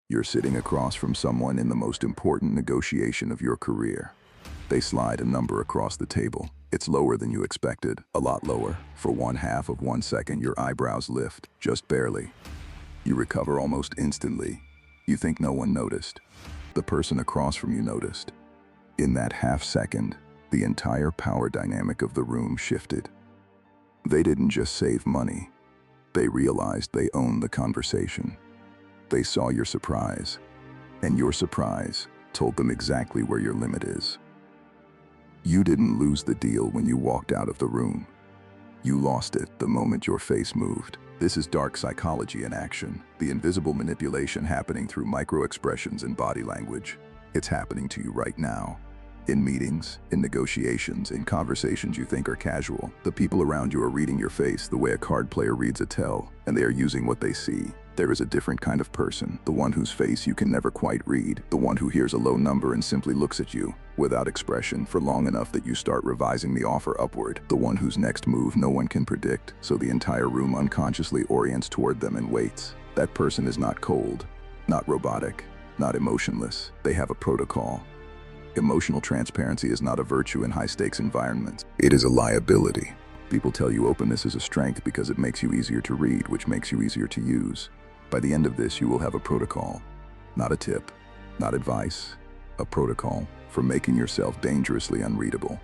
You're sitting across from someone in the most important negotiation of your career. They slide a number across the table. It's lower than you expected, a lot lower. For 1/2 of 1 second, your eyebrows lift, just barely. You recover almost instantly. You think no one noticed. The person across from you noticed. In that half second, the entire power dynamic of the room shifted. They didn't just save money. They realized they owned the conversation. They saw your surprise, and your surprise told them exactly where your limit is. You didn't lose the deal when you walked out of the room. You lost it the moment your face moved. This is dark psychology in action, the invisible manipulation happening through micro-expressions and body language. It's happening to you right now. In meetings, in negotiations, in conversations you think are casual, the people around you are reading your face the way a card player reads a tell, and they are using what they see. There is a different kind of person, the one whose face you can never quite read, the one who hears a low number and simply looks at you, without expression, for long enough that you start revising the offer upward, the one whose next move no one can predict, so the entire room unconsciously orients toward them and waits. That person is not cold, not robotic, not emotionless. They have a protocol. Emotional transparency is not a virtue in high-stakes environments. It is a liability. People tell you openness is a strength because it makes you easier to read, which makes you easier to use. By the end of this, you will have a protocol. Not a tip, not advice, a protocol for making yourself dangerously unreadable.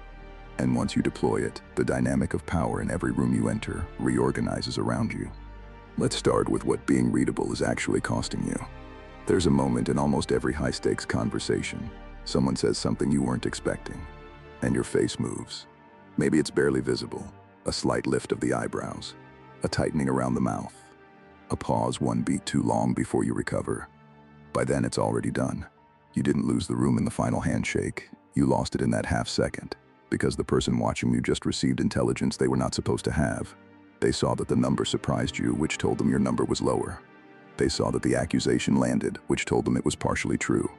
And once you deploy it, the dynamic of power in every room you enter reorganizes around you. Let's start with what being readable is actually costing you. There's a moment in almost every high-stakes conversation. Someone says something you weren't expecting, and your face moves. Maybe it's barely visible, a slight lift of the eyebrows, a tightening around the mouth, a pause 1 beat too long before you recover. By then, it's already done. You didn't lose the room in the final handshake. You lost it in that half second, because the person watching you just received intelligence they were not supposed to have. They saw that the number surprised you, which told them your number was lower. They saw that the accusation landed, which told them it was partially true.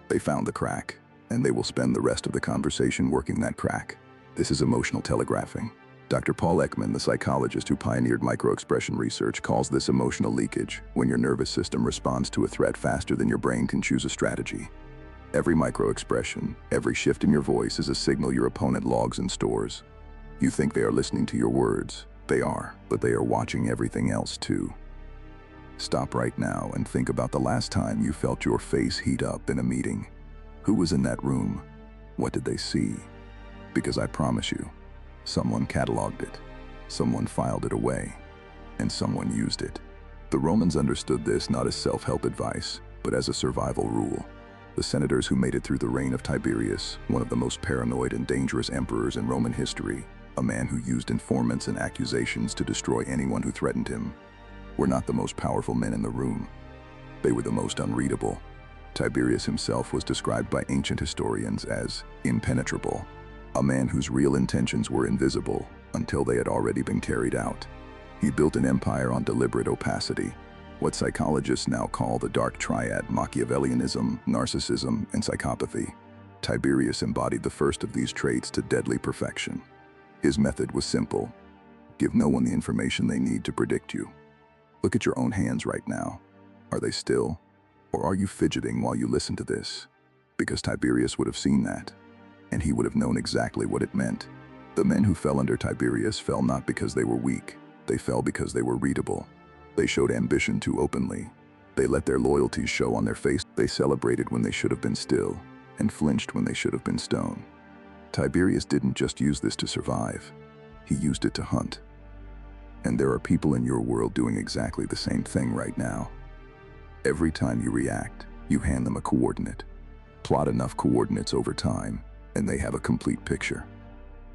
They found the crack, and they will spend the rest of the conversation working that crack. This is emotional telegraphing. Dr. Paul Ekman, the psychologist who pioneered microexpression research, calls this emotional leakage, when your nervous system responds to a threat faster than your brain can choose a strategy. Every microexpression, every shift in your voice is a signal your opponent logs and stores. You think they are listening to your words. They are, but they are watching everything else too. Stop right now and think about the last time you felt your face heat up in a meeting. Who was in that room? What did they see? Because I promise you, someone cataloged it, someone filed it away, and someone used it. The Romans understood this not as self-help advice, but as a survival rule. The senators who made it through the reign of Tiberius, one of the most paranoid and dangerous emperors in Roman history, a man who used informants and accusations to destroy anyone who threatened him, were not the most powerful men in the room. They were the most unreadable. Tiberius himself was described by ancient historians as impenetrable, a man whose real intentions were invisible until they had already been carried out. He built an empire on deliberate opacity, what psychologists now call the dark triad: Machiavellianism, narcissism, and psychopathy. Tiberius embodied the first of these traits to deadly perfection. His method was simple: give no one the information they need to predict you. Look at your own hands right now. Are they still? Or are you fidgeting while you listen to this? Because Tiberius would have seen that, and he would have known exactly what it meant. The men who fell under Tiberius fell not because they were weak. They fell because they were readable. They showed ambition too openly. They let their loyalties show on their face. They celebrated when they should have been still, and flinched when they should have been stone. Tiberius didn't just use this to survive. He used it to hunt. And there are people in your world doing exactly the same thing right now. Every time you react, you hand them a coordinate. Plot enough coordinates over time, and they have a complete picture.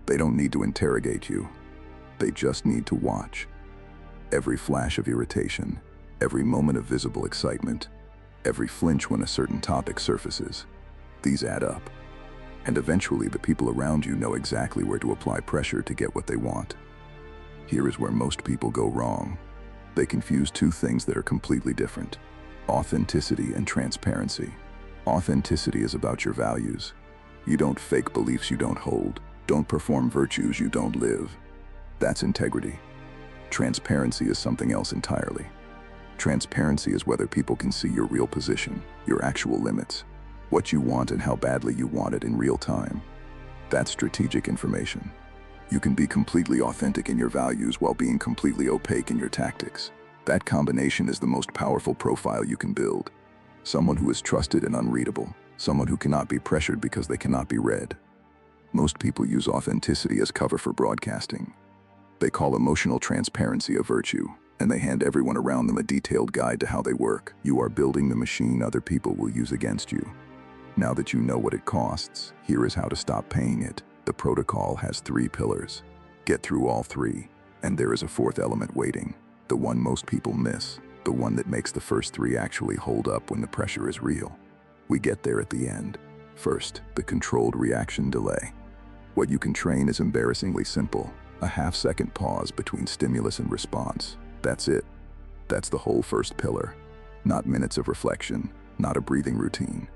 They don't need to interrogate you. They just need to watch. Every flash of irritation, every moment of visible excitement, every flinch when a certain topic surfaces, these add up. And eventually the people around you know exactly where to apply pressure to get what they want. Here is where most people go wrong. They confuse two things that are completely different: authenticity and transparency. Authenticity is about your values. You don't fake beliefs you don't hold. Don't perform virtues you don't live. That's integrity. Transparency is something else entirely. Transparency is whether people can see your real position, your actual limits, what you want and how badly you want it in real time. That's strategic information. You can be completely authentic in your values while being completely opaque in your tactics. That combination is the most powerful profile you can build. Someone who is trusted and unreadable. Someone who cannot be pressured because they cannot be read. Most people use authenticity as cover for broadcasting. They call emotional transparency a virtue, and they hand everyone around them a detailed guide to how they work. You are building the machine other people will use against you. Now that you know what it costs, here is how to stop paying it. The protocol has 3 pillars. Get through all 3, and there is a 4th element waiting, the one most people miss, the one that makes the first 3 actually hold up when the pressure is real. We get there at the end. First, the controlled reaction delay. What you can train is embarrassingly simple. A half-second pause between stimulus and response. That's it. That's the whole first pillar. Not minutes of reflection, not a breathing routine.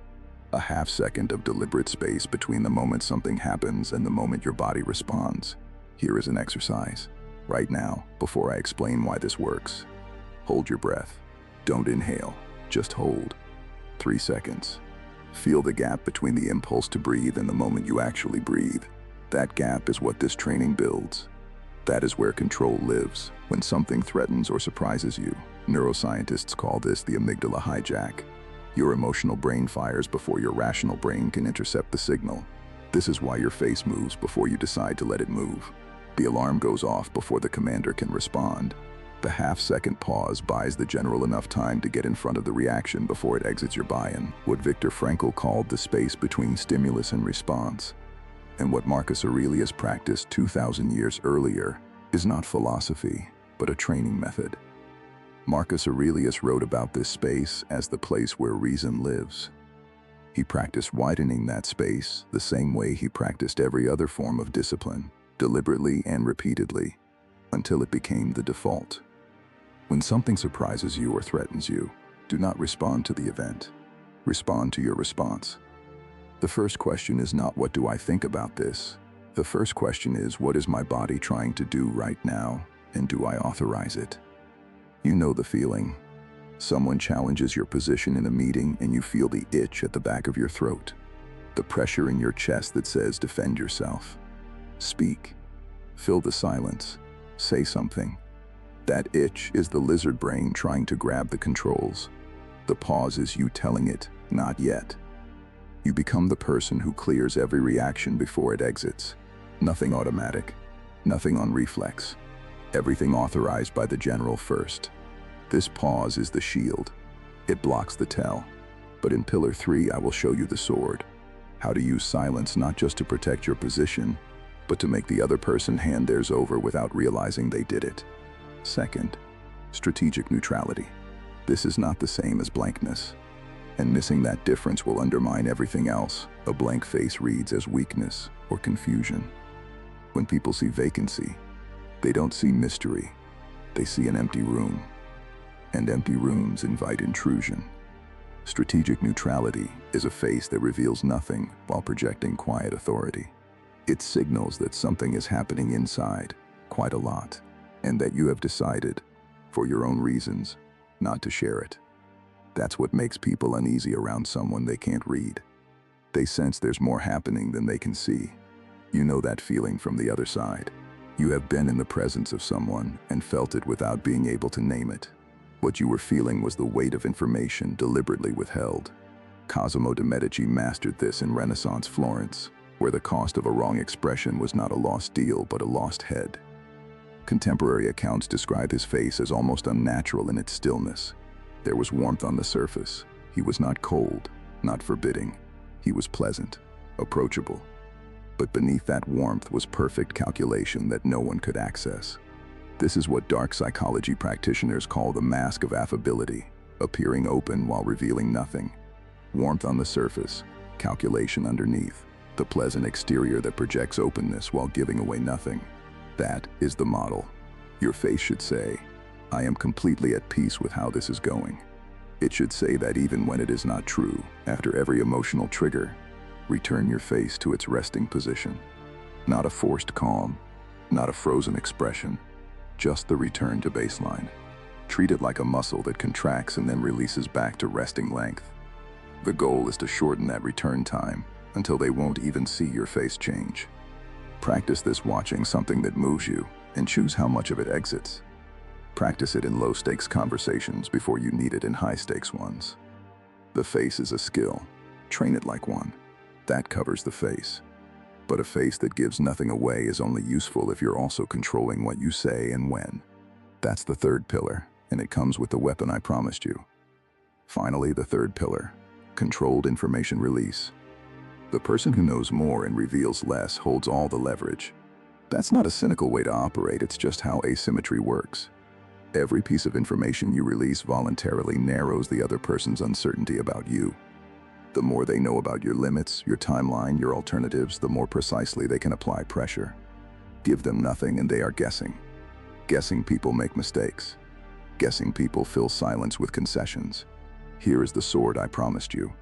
A half-second of deliberate space between the moment something happens and the moment your body responds. Here is an exercise. Right now, before I explain why this works. Hold your breath. Don't inhale, just hold. 3 seconds. Feel the gap between the impulse to breathe and the moment you actually breathe. That gap is what this training builds. That is where control lives. When something threatens or surprises you, neuroscientists call this the amygdala hijack. Your emotional brain fires before your rational brain can intercept the signal. This is why your face moves before you decide to let it move. The alarm goes off before the commander can respond. The half-second pause buys the general enough time to get in front of the reaction before it exits your buy-in. What Viktor Frankl called the space between stimulus and response. And what Marcus Aurelius practiced 2,000 years earlier is not philosophy, but a training method. Marcus Aurelius wrote about this space as the place where reason lives. He practiced widening that space the same way he practiced every other form of discipline, deliberately and repeatedly, until it became the default. When something surprises you or threatens you, do not respond to the event. Respond to your response. The first question is not what do I think about this? The first question is what is my body trying to do right now, and do I authorize it? You know the feeling. Someone challenges your position in a meeting and you feel the itch at the back of your throat. The pressure in your chest that says defend yourself. Speak. Fill the silence. Say something. That itch is the lizard brain trying to grab the controls. The pause is you telling it, not yet. You become the person who clears every reaction before it exits. Nothing automatic. Nothing on reflex. Everything authorized by the general first. This pause is the shield. It blocks the tell. But in Pillar 3, I will show you the sword. How to use silence not just to protect your position, but to make the other person hand theirs over without realizing they did it. Second, strategic neutrality. This is not the same as blankness. And missing that difference will undermine everything else. A blank face reads as weakness or confusion. When people see vacancy, they don't see mystery. They see an empty room. And empty rooms invite intrusion. Strategic neutrality is a face that reveals nothing while projecting quiet authority. It signals that something is happening inside, quite a lot, and that you have decided, for your own reasons, not to share it. That's what makes people uneasy around someone they can't read. They sense there's more happening than they can see. You know that feeling from the other side. You have been in the presence of someone and felt it without being able to name it. What you were feeling was the weight of information deliberately withheld. Cosimo de' Medici mastered this in Renaissance Florence, where the cost of a wrong expression was not a lost deal but a lost head. Contemporary accounts describe his face as almost unnatural in its stillness. There was warmth on the surface. He was not cold, not forbidding. He was pleasant, approachable. But beneath that warmth was perfect calculation that no one could access. This is what dark psychology practitioners call the mask of affability, appearing open while revealing nothing. Warmth on the surface, calculation underneath, the pleasant exterior that projects openness while giving away nothing. That is the model. Your face should say, I am completely at peace with how this is going. It should say that even when it is not true. After every emotional trigger, return your face to its resting position. Not a forced calm, not a frozen expression, just the return to baseline. Treat it like a muscle that contracts and then releases back to resting length. The goal is to shorten that return time until they won't even see your face change. Practice this watching something that moves you and choose how much of it exits. Practice it in low-stakes conversations before you need it in high-stakes ones. The face is a skill. Train it like one. That covers the face. But a face that gives nothing away is only useful if you're also controlling what you say and when. That's the third pillar, and it comes with the weapon I promised you. Finally, the third pillar, controlled information release. The person who knows more and reveals less holds all the leverage. That's not a cynical way to operate, it's just how asymmetry works. Every piece of information you release voluntarily narrows the other person's uncertainty about you. The more they know about your limits, your timeline, your alternatives, the more precisely they can apply pressure. Give them nothing and they are guessing. Guessing people make mistakes. Guessing people fill silence with concessions. Here is the sword I promised you.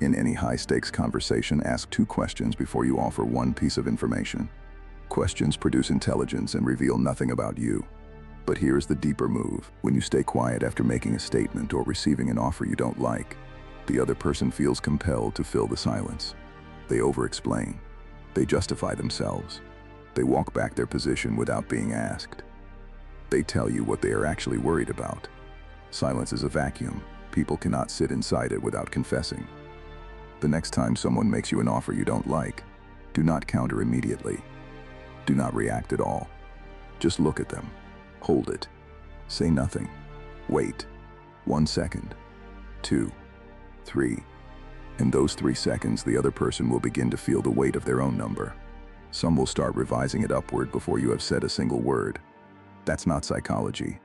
In any high-stakes conversation, ask 2 questions before you offer one piece of information. Questions produce intelligence and reveal nothing about you. But here's the deeper move. When you stay quiet after making a statement or receiving an offer you don't like, the other person feels compelled to fill the silence. They over-explain. They justify themselves. They walk back their position without being asked. They tell you what they are actually worried about. Silence is a vacuum. People cannot sit inside it without confessing. The next time someone makes you an offer you don't like, do not counter immediately. Do not react at all. Just look at them. Hold it. Say nothing. Wait. 1 second. 2. 3. In those 3 seconds, the other person will begin to feel the weight of their own number. Some will start revising it upward before you have said a single word. That's not psychology.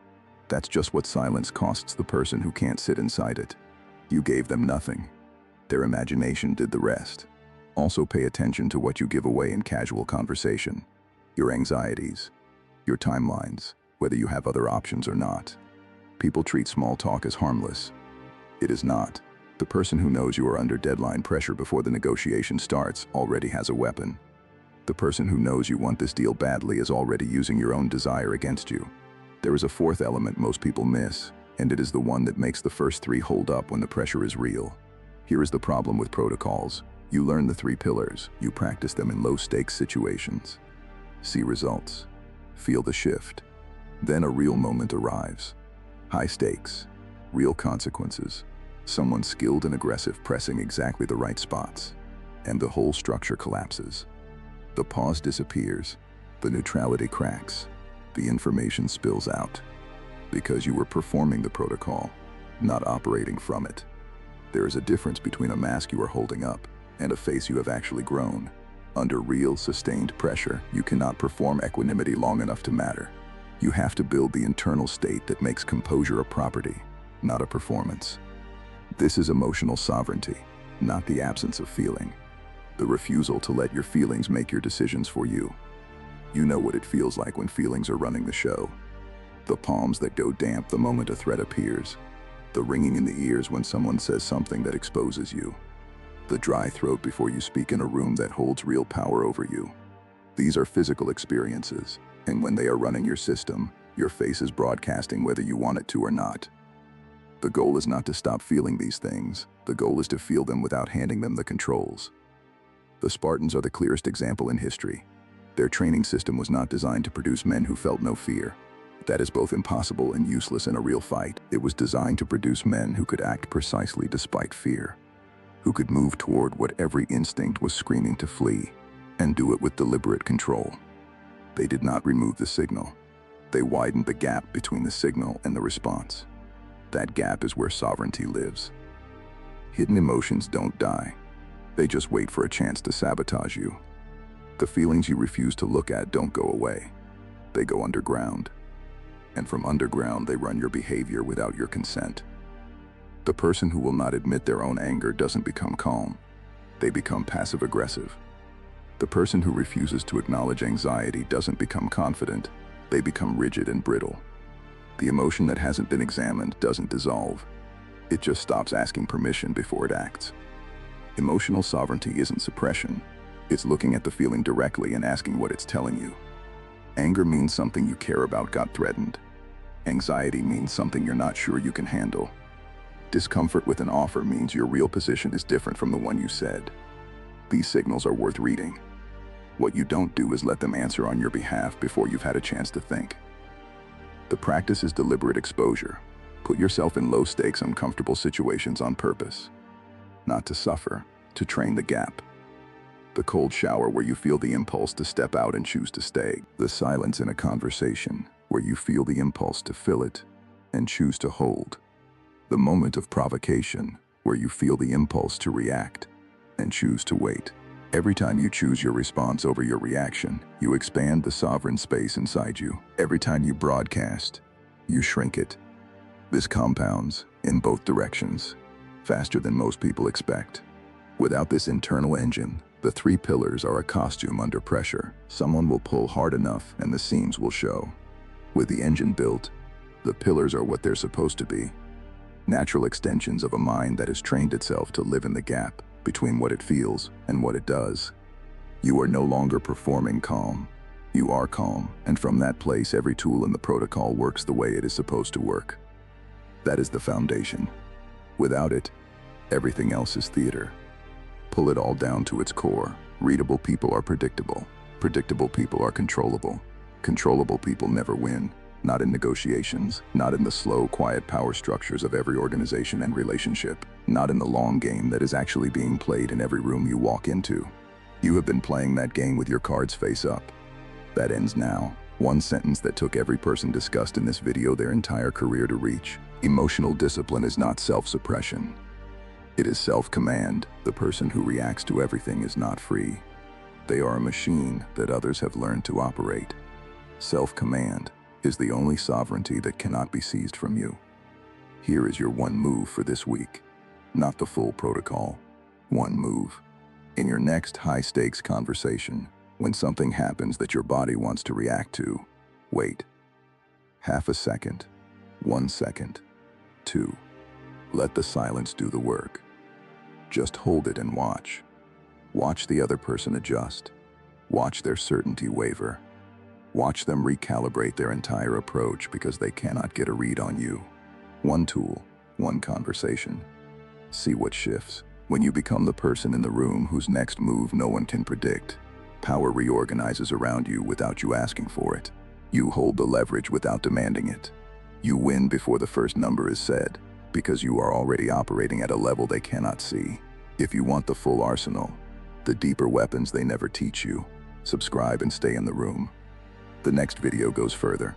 That's just what silence costs the person who can't sit inside it. You gave them nothing. Their imagination did the rest. Also pay attention to what you give away in casual conversation. Your anxieties. Your timelines. Whether you have other options or not. People treat small talk as harmless. It is not. The person who knows you are under deadline pressure before the negotiation starts already has a weapon. The person who knows you want this deal badly is already using your own desire against you. There is a fourth element most people miss, and it is the one that makes the first 3 hold up when the pressure is real. Here is the problem with protocols. You learn the 3 pillars, you practice them in low-stakes situations. See results. Feel the shift. Then a real moment arrives. High stakes. Real consequences. Someone skilled and aggressive pressing exactly the right spots. And the whole structure collapses. The pause disappears. The neutrality cracks. The information spills out. Because you were performing the protocol, not operating from it. There is a difference between a mask you are holding up and a face you have actually grown. Under real, sustained pressure, you cannot perform equanimity long enough to matter. You have to build the internal state that makes composure a property, not a performance. This is emotional sovereignty, not the absence of feeling. The refusal to let your feelings make your decisions for you. You know what it feels like when feelings are running the show. The palms that go damp the moment a threat appears. The ringing in the ears when someone says something that exposes you. The dry throat before you speak in a room that holds real power over you. These are physical experiences, and when they are running your system, your face is broadcasting whether you want it to or not. The goal is not to stop feeling these things. The goal is to feel them without handing them the controls. The Spartans are the clearest example in history. Their training system was not designed to produce men who felt no fear. That is both impossible and useless in a real fight. It was designed to produce men who could act precisely despite fear, who could move toward what every instinct was screaming to flee, and do it with deliberate control. They did not remove the signal. They widened the gap between the signal and the response. That gap is where sovereignty lives. Hidden emotions don't die. They just wait for a chance to sabotage you. The feelings you refuse to look at don't go away. They go underground. And from underground, they run your behavior without your consent. The person who will not admit their own anger doesn't become calm. They become passive-aggressive. The person who refuses to acknowledge anxiety doesn't become confident. They become rigid and brittle. The emotion that hasn't been examined doesn't dissolve. It just stops asking permission before it acts. Emotional sovereignty isn't suppression. It's looking at the feeling directly and asking what it's telling you. Anger means something you care about got threatened. Anxiety means something you're not sure you can handle. Discomfort with an offer means your real position is different from the one you said. These signals are worth reading. What you don't do is let them answer on your behalf before you've had a chance to think. The practice is deliberate exposure. Put yourself in low-stakes, uncomfortable situations on purpose. Not to suffer, to train the gap. The cold shower where you feel the impulse to step out and choose to stay. The silence in a conversation where you feel the impulse to fill it and choose to hold. The moment of provocation where you feel the impulse to react and choose to wait. Every time you choose your response over your reaction, you expand the sovereign space inside you. Every time you broadcast, you shrink it. This compounds in both directions, faster than most people expect. Without this internal engine, the three pillars are a costume under pressure. Someone will pull hard enough and the seams will show. With the engine built, the pillars are what they're supposed to be. Natural extensions of a mind that has trained itself to live in the gap between what it feels and what it does. You are no longer performing calm. You are calm, and from that place every tool in the protocol works the way it is supposed to work. That is the foundation. Without it, everything else is theater. Pull it all down to its core. Readable people are predictable. Predictable people are controllable. Controllable people never win. Not in negotiations, not in the slow, quiet power structures of every organization and relationship, not in the long game that is actually being played in every room you walk into. You have been playing that game with your cards face up. That ends now. One sentence that took every person discussed in this video their entire career to reach. Emotional discipline is not self-suppression. It is self-command. The person who reacts to everything is not free. They are a machine that others have learned to operate. Self-command is the only sovereignty that cannot be seized from you. Here is your one move for this week. Not the full protocol. One move. In your next high-stakes conversation, when something happens that your body wants to react to, wait. Half a second. 1 second. 2. Let the silence do the work. Just hold it and watch. Watch the other person adjust. Watch their certainty waver. Watch them recalibrate their entire approach because they cannot get a read on you. One tool, one conversation. See what shifts. When you become the person in the room whose next move no one can predict, power reorganizes around you without you asking for it. You hold the leverage without demanding it. You win before the first number is said, because you are already operating at a level they cannot see. If you want the full arsenal, the deeper weapons they never teach you, subscribe and stay in the room. The next video goes further.